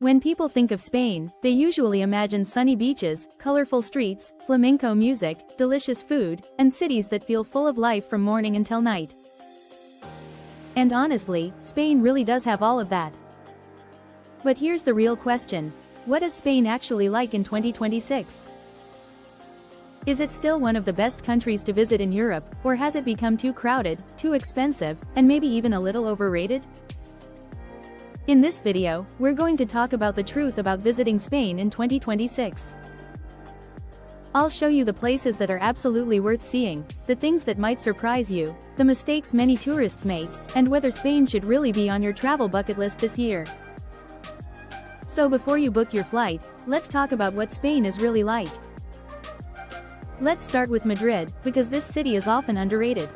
When people think of Spain, they usually imagine sunny beaches, colorful streets, flamenco music, delicious food, and cities that feel full of life from morning until night. And honestly, Spain really does have all of that. But here's the real question. What is Spain actually like in 2026? Is it still one of the best countries to visit in Europe, or has it become too crowded, too expensive, and maybe even a little overrated? In this video, we're going to talk about the truth about visiting Spain in 2026. I'll show you the places that are absolutely worth seeing, the things that might surprise you, the mistakes many tourists make, and whether Spain should really be on your travel bucket list this year. So before you book your flight, let's talk about what Spain is really like. Let's start with Madrid, because this city is often underrated.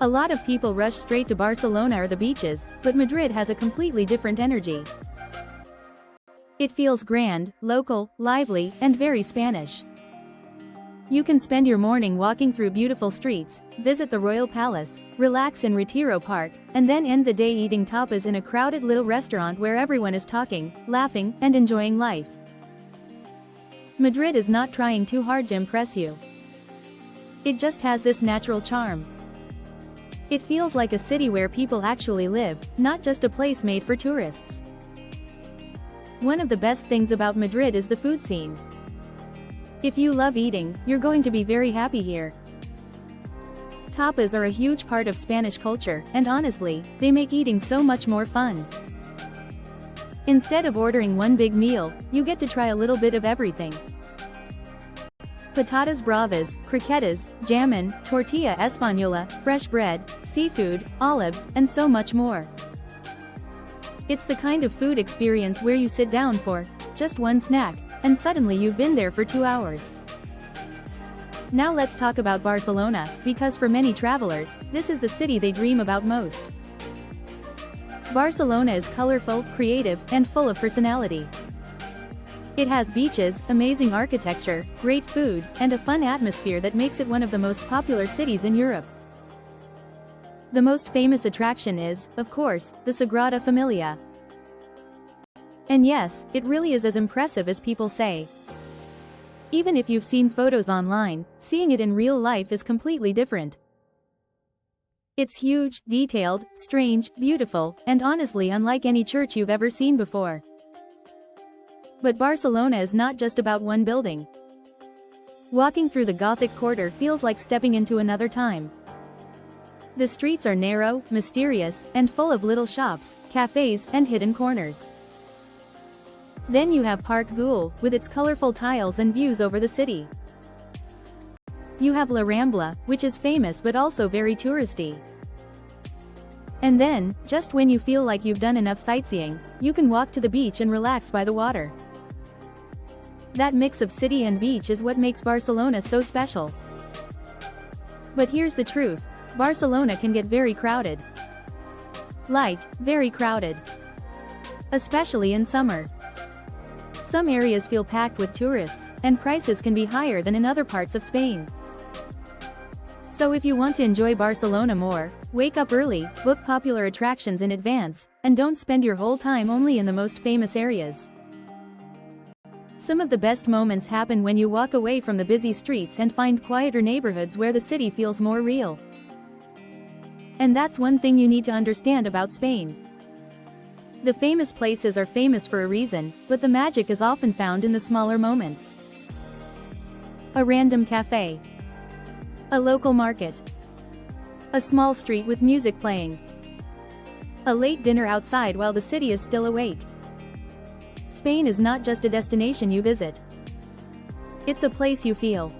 A lot of people rush straight to Barcelona or the beaches, but Madrid has a completely different energy. It feels grand, local, lively, and very Spanish. You can spend your morning walking through beautiful streets, visit the Royal Palace, relax in Retiro Park, and then end the day eating tapas in a crowded little restaurant where everyone is talking, laughing, and enjoying life. Madrid is not trying too hard to impress you. It just has this natural charm. It feels like a city where people actually live, not just a place made for tourists. One of the best things about Madrid is the food scene. If you love eating, you're going to be very happy here. Tapas are a huge part of Spanish culture, and honestly, they make eating so much more fun. Instead of ordering one big meal, you get to try a little bit of everything. Patatas bravas, croquetas, jamón, tortilla española, fresh bread, seafood, olives, and so much more. It's the kind of food experience where you sit down for just one snack, and suddenly you've been there for 2 hours. Now let's talk about Barcelona, because for many travelers, this is the city they dream about most. Barcelona is colorful, creative, and full of personality. It has beaches, amazing architecture, great food, and a fun atmosphere that makes it one of the most popular cities in Europe. The most famous attraction is, of course, the Sagrada Familia. And yes, it really is as impressive as people say. Even if you've seen photos online, seeing it in real life is completely different. It's huge, detailed, strange, beautiful, and honestly unlike any church you've ever seen before. But Barcelona is not just about one building. Walking through the Gothic quarter feels like stepping into another time. The streets are narrow, mysterious, and full of little shops, cafes, and hidden corners. Then you have Park Güell, with its colorful tiles and views over the city. You have La Rambla, which is famous but also very touristy. And then, just when you feel like you've done enough sightseeing, you can walk to the beach and relax by the water. That mix of city and beach is what makes Barcelona so special. But here's the truth, Barcelona can get very crowded. Like, very crowded. Especially in summer. Some areas feel packed with tourists, and prices can be higher than in other parts of Spain. So if you want to enjoy Barcelona more, wake up early, book popular attractions in advance, and don't spend your whole time only in the most famous areas. Some of the best moments happen when you walk away from the busy streets and find quieter neighborhoods where the city feels more real. And that's one thing you need to understand about Spain. The famous places are famous for a reason, but the magic is often found in the smaller moments. A random cafe. A local market. A small street with music playing. A late dinner outside while the city is still awake. Spain is not just a destination you visit. It's a place you feel.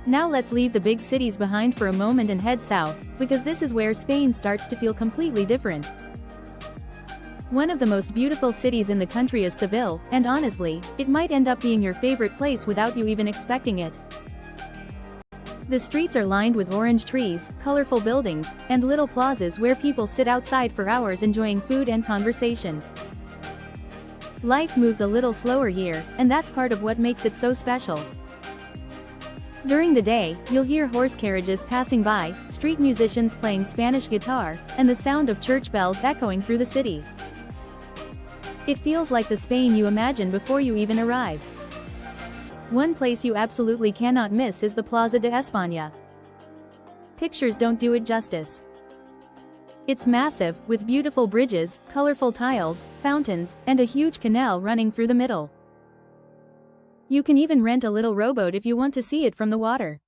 Now let's leave the big cities behind for a moment and head south, because this is where Spain starts to feel completely different. One of the most beautiful cities in the country is Seville, and honestly, it might end up being your favorite place without you even expecting it. The streets are lined with orange trees, colorful buildings, and little plazas where people sit outside for hours enjoying food and conversation. Life moves a little slower here, and that's part of what makes it so special. During the day, you'll hear horse carriages passing by, street musicians playing Spanish guitar, and the sound of church bells echoing through the city. It feels like the Spain you imagine before you even arrive. One place you absolutely cannot miss is the Plaza de España. Pictures don't do it justice. It's massive, with beautiful bridges, colorful tiles, fountains, and a huge canal running through the middle. You can even rent a little rowboat if you want to see it from the water.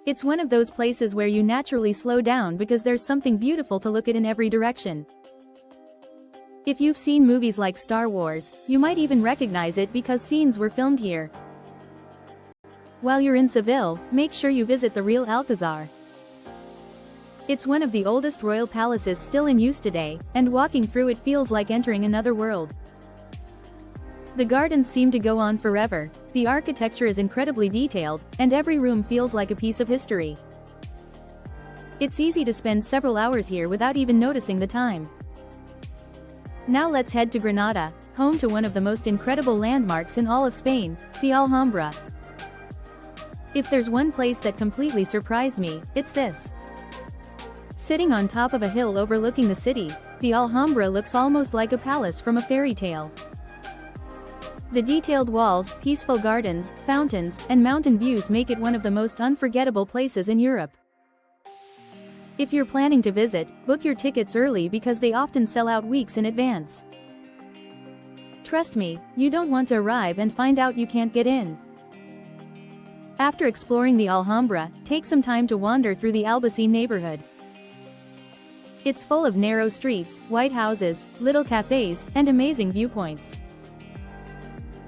It's one of those places where you naturally slow down because there's something beautiful to look at in every direction. If you've seen movies like Star Wars, you might even recognize it because scenes were filmed here. While you're in Seville, make sure you visit the Real Alcazar. It's one of the oldest royal palaces still in use today, and walking through it feels like entering another world. The gardens seem to go on forever, the architecture is incredibly detailed, and every room feels like a piece of history. It's easy to spend several hours here without even noticing the time. Now let's head to Granada, home to one of the most incredible landmarks in all of Spain, the Alhambra. If there's one place that completely surprised me, it's this. Sitting on top of a hill overlooking the city, the Alhambra looks almost like a palace from a fairy tale. The detailed walls, peaceful gardens, fountains, and mountain views make it one of the most unforgettable places in Europe. If you're planning to visit, book your tickets early because they often sell out weeks in advance. Trust me, you don't want to arrive and find out you can't get in. After exploring the Alhambra, take some time to wander through the Albaicín neighborhood. It's full of narrow streets, white houses, little cafes, and amazing viewpoints.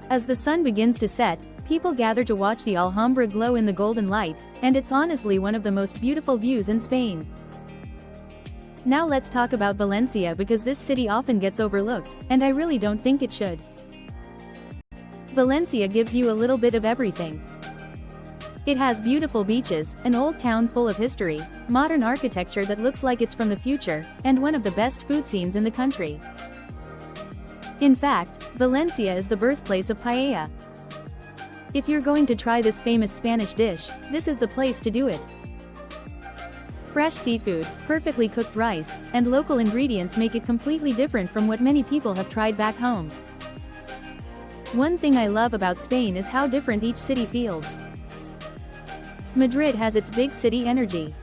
As the sun begins to set, people gather to watch the Alhambra glow in the golden light, and it's honestly one of the most beautiful views in Spain. Now let's talk about Valencia because this city often gets overlooked, and I really don't think it should. Valencia gives you a little bit of everything. It has beautiful beaches, an old town full of history, modern architecture that looks like it's from the future, and one of the best food scenes in the country. In fact, Valencia is the birthplace of paella. If you're going to try this famous Spanish dish, this is the place to do it. Fresh seafood, perfectly cooked rice, and local ingredients make it completely different from what many people have tried back home. One thing I love about Spain is how different each city feels. Madrid has its big city energy.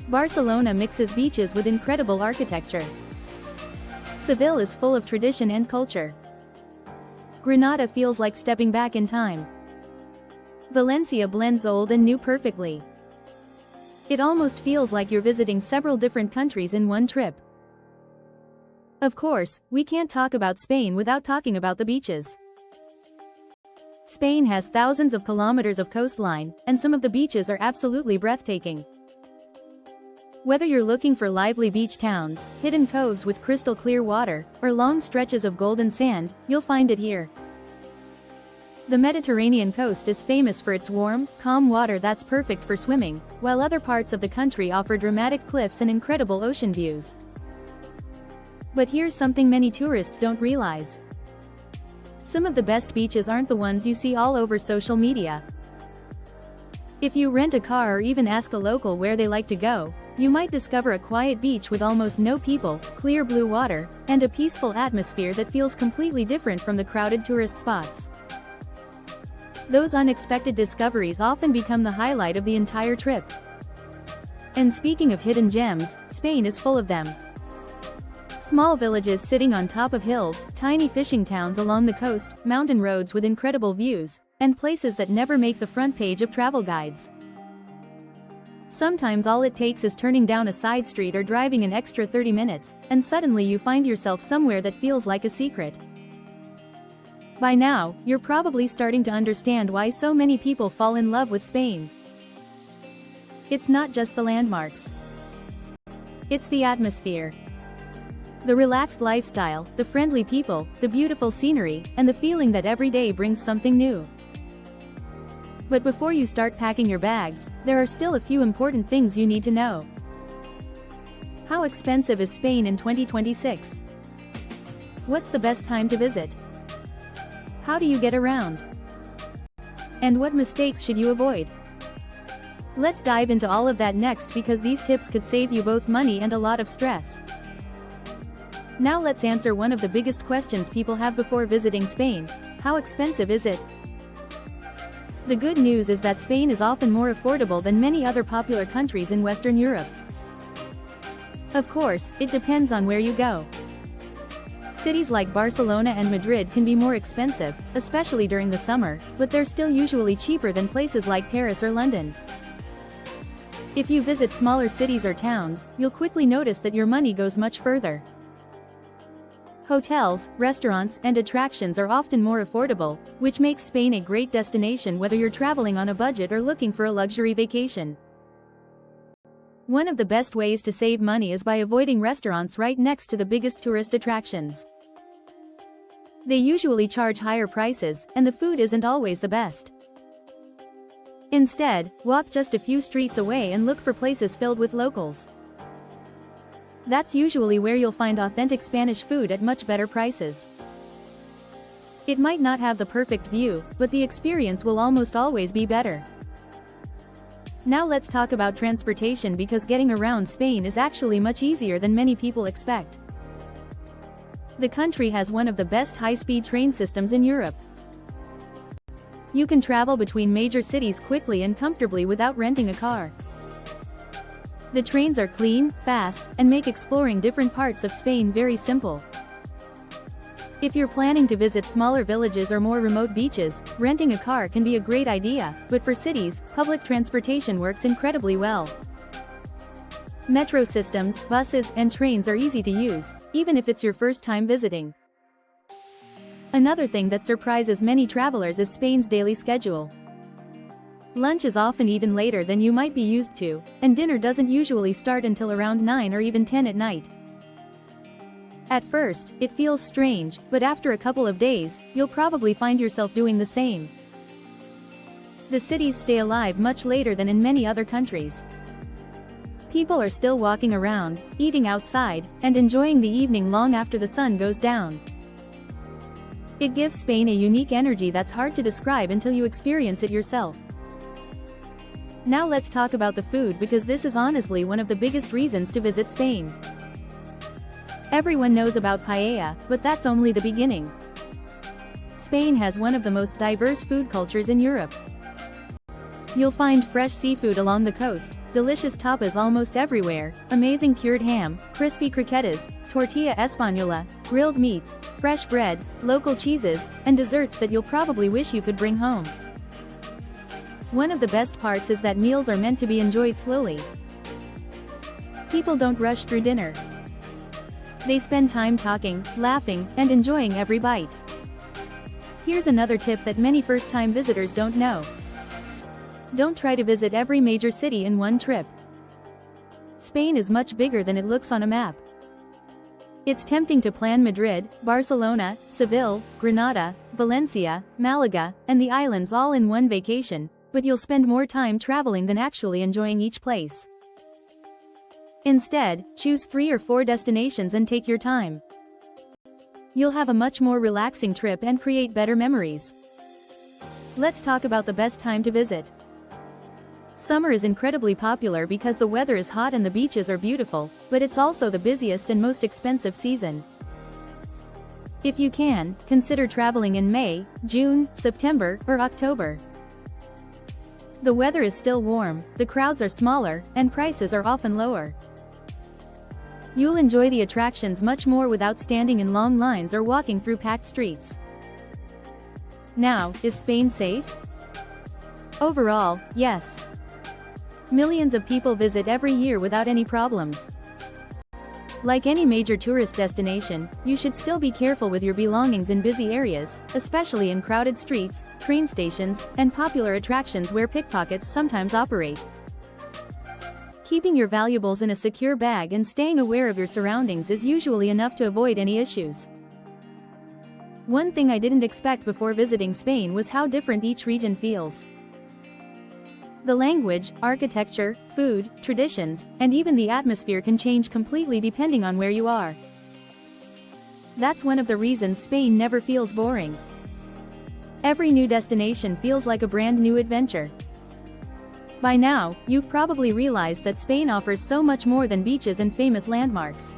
Barcelona mixes beaches with incredible architecture. Seville is full of tradition and culture. Granada feels like stepping back in time. Valencia blends old and new perfectly. It almost feels like you're visiting several different countries in one trip. Of course, we can't talk about Spain without talking about the beaches. Spain has thousands of kilometers of coastline, and some of the beaches are absolutely breathtaking. Whether you're looking for lively beach towns, hidden coves with crystal clear water, or long stretches of golden sand, you'll find it here. The Mediterranean coast is famous for its warm, calm water that's perfect for swimming, while other parts of the country offer dramatic cliffs and incredible ocean views. But here's something many tourists don't realize. Some of the best beaches aren't the ones you see all over social media. If you rent a car or even ask a local where they like to go, you might discover a quiet beach with almost no people, clear blue water, and a peaceful atmosphere that feels completely different from the crowded tourist spots. Those unexpected discoveries often become the highlight of the entire trip. And speaking of hidden gems, Spain is full of them. Small villages sitting on top of hills, tiny fishing towns along the coast, mountain roads with incredible views, and places that never make the front page of travel guides. Sometimes all it takes is turning down a side street or driving an extra 30 minutes, and suddenly you find yourself somewhere that feels like a secret. By now, you're probably starting to understand why so many people fall in love with Spain. It's not just the landmarks. It's the atmosphere. The relaxed lifestyle, the friendly people, the beautiful scenery, and the feeling that every day brings something new. But before you start packing your bags, there are still a few important things you need to know. How expensive is Spain in 2026? What's the best time to visit? How do you get around? And what mistakes should you avoid? Let's dive into all of that next because these tips could save you both money and a lot of stress. Now let's answer one of the biggest questions people have before visiting Spain: how expensive is it? The good news is that Spain is often more affordable than many other popular countries in Western Europe. Of course, it depends on where you go. Cities like Barcelona and Madrid can be more expensive, especially during the summer, but they're still usually cheaper than places like Paris or London. If you visit smaller cities or towns, you'll quickly notice that your money goes much further. Hotels, restaurants, and attractions are often more affordable, which makes Spain a great destination whether you're traveling on a budget or looking for a luxury vacation. One of the best ways to save money is by avoiding restaurants right next to the biggest tourist attractions. They usually charge higher prices, and the food isn't always the best. Instead, walk just a few streets away and look for places filled with locals. That's usually where you'll find authentic Spanish food at much better prices. It might not have the perfect view, but the experience will almost always be better. Now let's talk about transportation, because getting around Spain is actually much easier than many people expect. The country has one of the best high-speed train systems in Europe. You can travel between major cities quickly and comfortably without renting a car. The trains are clean, fast, and make exploring different parts of Spain very simple. If you're planning to visit smaller villages or more remote beaches, renting a car can be a great idea, but for cities, public transportation works incredibly well. Metro systems, buses, and trains are easy to use, even if it's your first time visiting. Another thing that surprises many travelers is Spain's daily schedule. Lunch is often eaten later than you might be used to, and dinner doesn't usually start until around 9 or even 10 at night. At first, it feels strange, but after a couple of days, you'll probably find yourself doing the same. The cities stay alive much later than in many other countries. People are still walking around, eating outside, and enjoying the evening long after the sun goes down. It gives Spain a unique energy that's hard to describe until you experience it yourself. Now let's talk about the food, because this is honestly one of the biggest reasons to visit Spain. Everyone knows about paella, but that's only the beginning. Spain has one of the most diverse food cultures in Europe. You'll find fresh seafood along the coast, delicious tapas almost everywhere, amazing cured ham, crispy croquetas, tortilla española, grilled meats, fresh bread, local cheeses, and desserts that you'll probably wish you could bring home. One of the best parts is that meals are meant to be enjoyed slowly. People don't rush through dinner. They spend time talking, laughing, and enjoying every bite. Here's another tip that many first-time visitors don't know. Don't try to visit every major city in one trip. Spain is much bigger than it looks on a map. It's tempting to plan Madrid, Barcelona, Seville, Granada, Valencia, Malaga, and the islands all in one vacation, but you'll spend more time traveling than actually enjoying each place. Instead, choose 3 or 4 destinations and take your time. You'll have a much more relaxing trip and create better memories. Let's talk about the best time to visit. Summer is incredibly popular because the weather is hot and the beaches are beautiful, but it's also the busiest and most expensive season. If you can, consider traveling in May, June, September, or October. The weather is still warm, the crowds are smaller, and prices are often lower. You'll enjoy the attractions much more without standing in long lines or walking through packed streets. Now, is Spain safe? Overall, yes. Millions of people visit every year without any problems. Like any major tourist destination, you should still be careful with your belongings in busy areas, especially in crowded streets, train stations, and popular attractions where pickpockets sometimes operate. Keeping your valuables in a secure bag and staying aware of your surroundings is usually enough to avoid any issues. One thing I didn't expect before visiting Spain was how different each region feels. The language, architecture, food, traditions, and even the atmosphere can change completely depending on where you are. That's one of the reasons Spain never feels boring. Every new destination feels like a brand new adventure. By now, you've probably realized that Spain offers so much more than beaches and famous landmarks.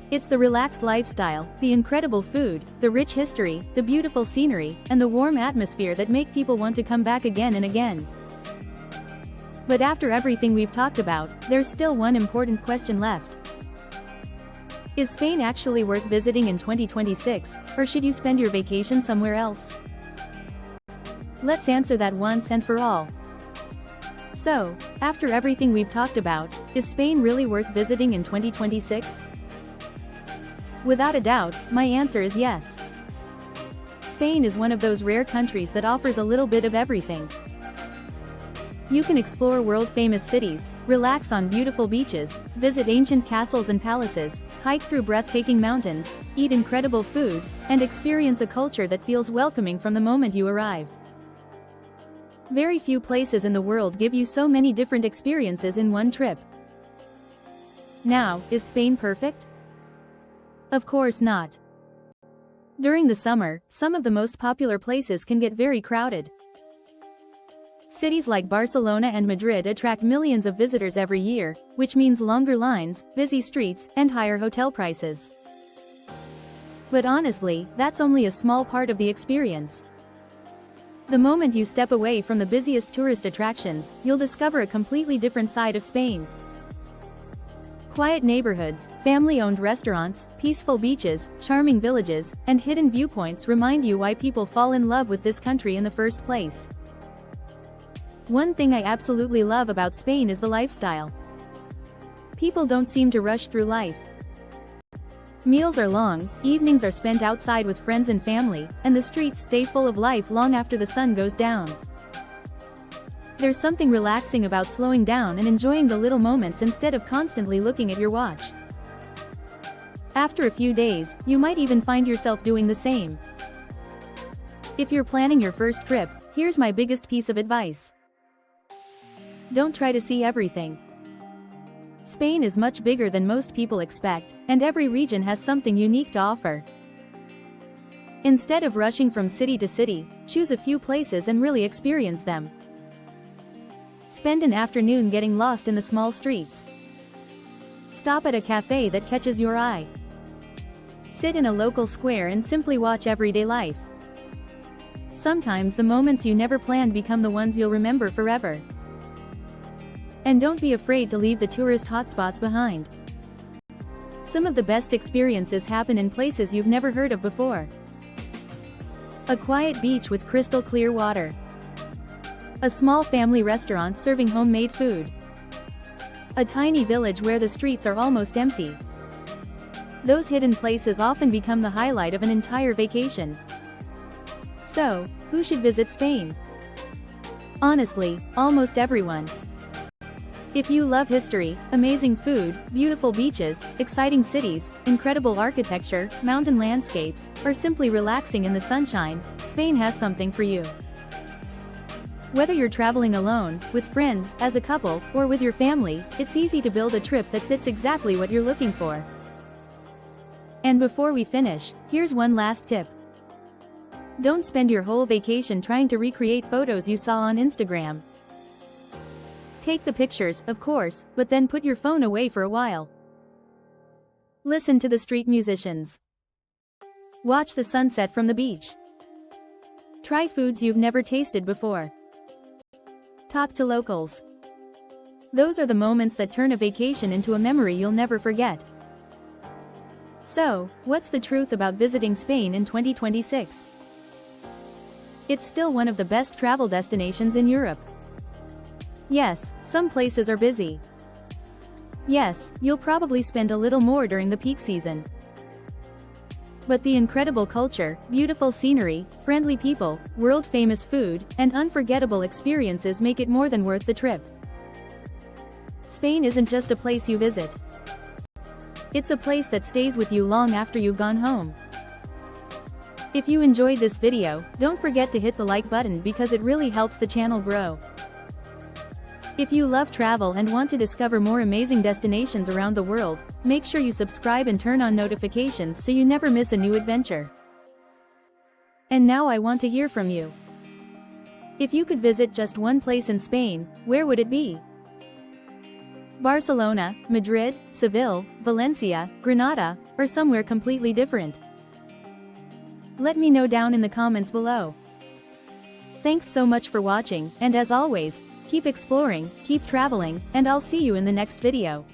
It's the relaxed lifestyle, the incredible food, the rich history, the beautiful scenery, and the warm atmosphere that make people want to come back again and again. But after everything we've talked about, there's still one important question left. Is Spain actually worth visiting in 2026, or should you spend your vacation somewhere else? Let's answer that once and for all. So, after everything we've talked about, is Spain really worth visiting in 2026? Without a doubt, my answer is yes. Spain is one of those rare countries that offers a little bit of everything. You can explore world-famous cities, relax on beautiful beaches, visit ancient castles and palaces, hike through breathtaking mountains, eat incredible food, and experience a culture that feels welcoming from the moment you arrive. Very few places in the world give you so many different experiences in one trip. Now, is Spain perfect? Of course not. During the summer, some of the most popular places can get very crowded. Cities like Barcelona and Madrid attract millions of visitors every year, which means longer lines, busy streets, and higher hotel prices. But honestly, that's only a small part of the experience. The moment you step away from the busiest tourist attractions, you'll discover a completely different side of Spain. Quiet neighborhoods, family-owned restaurants, peaceful beaches, charming villages, and hidden viewpoints remind you why people fall in love with this country in the first place. One thing I absolutely love about Spain is the lifestyle. People don't seem to rush through life. Meals are long, evenings are spent outside with friends and family, and the streets stay full of life long after the sun goes down. There's something relaxing about slowing down and enjoying the little moments instead of constantly looking at your watch. After a few days, you might even find yourself doing the same. If you're planning your first trip, here's my biggest piece of advice. Don't try to see everything. Spain is much bigger than most people expect, and every region has something unique to offer. Instead of rushing from city to city, choose a few places and really experience them. Spend an afternoon getting lost in the small streets. Stop at a cafe that catches your eye. Sit in a local square and simply watch everyday life. Sometimes the moments you never planned become the ones you'll remember forever. And don't be afraid to leave the tourist hotspots behind. Some of the best experiences happen in places you've never heard of before. A quiet beach with crystal clear water. A small family restaurant serving homemade food. A tiny village where the streets are almost empty. Those hidden places often become the highlight of an entire vacation. So, who should visit Spain? Honestly, almost everyone. If you love history, amazing food, beautiful beaches, exciting cities, incredible architecture, mountain landscapes, or simply relaxing in the sunshine, Spain has something for you. Whether you're traveling alone, with friends, as a couple, or with your family, it's easy to build a trip that fits exactly what you're looking for. And before we finish, here's one last tip. Don't spend your whole vacation trying to recreate photos you saw on Instagram. Take the pictures, of course, but then put your phone away for a while. Listen to the street musicians. Watch the sunset from the beach. Try foods you've never tasted before. Talk to locals. Those are the moments that turn a vacation into a memory you'll never forget. So, what's the truth about visiting Spain in 2026? It's still one of the best travel destinations in Europe. Yes, some places are busy. Yes, you'll probably spend a little more during the peak season. But the incredible culture, beautiful scenery, friendly people, world-famous food, and unforgettable experiences make it more than worth the trip. Spain isn't just a place you visit. It's a place that stays with you long after you've gone home. If you enjoyed this video, don't forget to hit the like button because it really helps the channel grow. If you love travel and want to discover more amazing destinations around the world, make sure you subscribe and turn on notifications so you never miss a new adventure. And now I want to hear from you. If you could visit just one place in Spain, where would it be? Barcelona, Madrid, Seville, Valencia, Granada, or somewhere completely different? Let me know down in the comments below. Thanks so much for watching, and as always, keep exploring, keep traveling, and I'll see you in the next video.